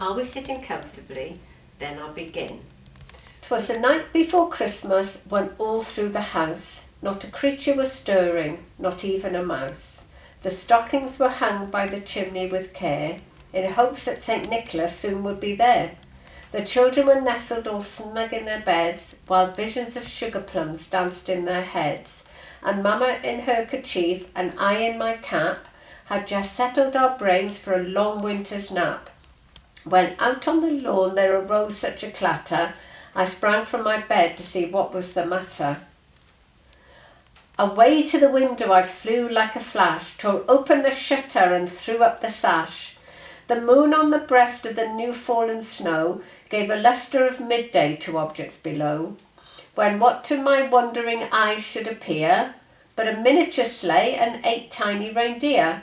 Are we sitting comfortably? Then I'll begin. 'Twas the night before Christmas when all through the house not a creature was stirring, not even a mouse. The stockings were hung by the chimney with care, in hopes that St. Nicholas soon would be there. The children were nestled all snug in their beds, while visions of sugar plums danced in their heads, and Mamma in her kerchief and I in my cap had just settled our brains for a long winter's nap. When out on the lawn there arose such a clatter, I sprang from my bed to see what was the matter. Away to the window I flew like a flash, tore open the shutter and threw up the sash. The moon on the breast of the new-fallen snow gave a lustre of midday to objects below, when what to my wondering eyes should appear but a miniature sleigh and 8 tiny reindeer.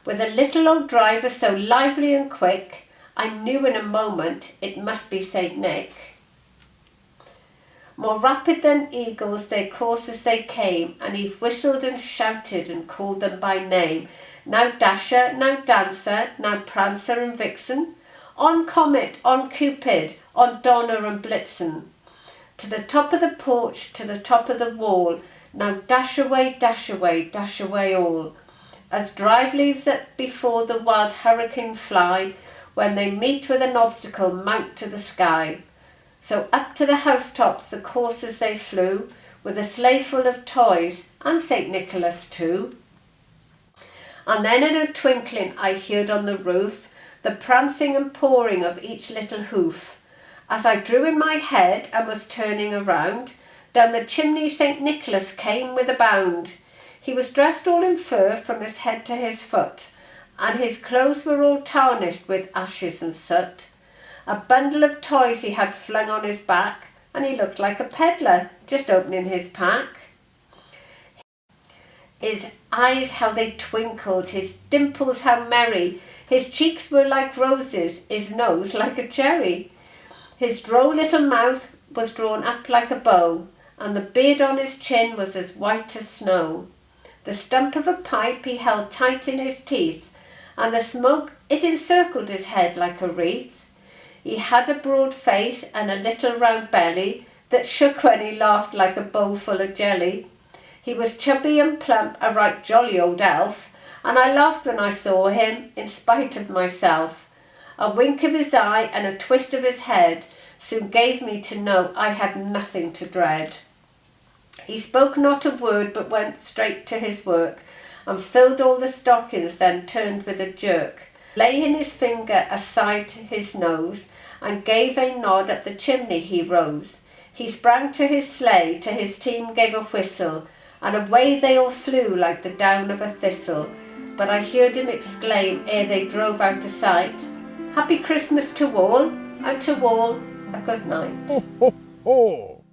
With a little old driver so lively and quick, I knew in a moment it must be St. Nick. More rapid than eagles their coursers they came, and he whistled and shouted and called them by name. Now Dasher, now Dancer, now Prancer and Vixen, on Comet, on Cupid, on Donner and Blitzen. To the top of the porch, to the top of the wall, now dash away, dash away, dash away all. As drive leaves that before the wild hurricane fly, when they meet with an obstacle mount to the sky. So up to the housetops the coursers they flew, with a sleigh full of toys, and St. Nicholas too. And then in a twinkling I heard on the roof the prancing and pawing of each little hoof. As I drew in my head and was turning around, down the chimney St. Nicholas came with a bound. He was dressed all in fur from his head to his foot, and his clothes were all tarnished with ashes and soot. A bundle of toys he had flung on his back, and he looked like a peddler just opening his pack. His eyes how they twinkled, his dimples how merry, his cheeks were like roses, his nose like a cherry. His droll little mouth was drawn up like a bow, and the beard on his chin was as white as snow. The stump of a pipe he held tight in his teeth, and the smoke it encircled his head like a wreath. He had a broad face and a little round belly that shook when he laughed like a bowl full of jelly. He was chubby and plump, a right jolly old elf, and I laughed when I saw him, in spite of myself. A wink of his eye and a twist of his head soon gave me to know I had nothing to dread. He spoke not a word, but went straight to his work, and filled all the stockings, then turned with a jerk, laying his finger aside his nose, and gave a nod. At the chimney he rose. He sprang to his sleigh, to his team gave a whistle, and away they all flew like the down of a thistle. But I heard him exclaim, ere they drove out of sight, Happy Christmas to all, and to all a good night. Ho, ho, ho!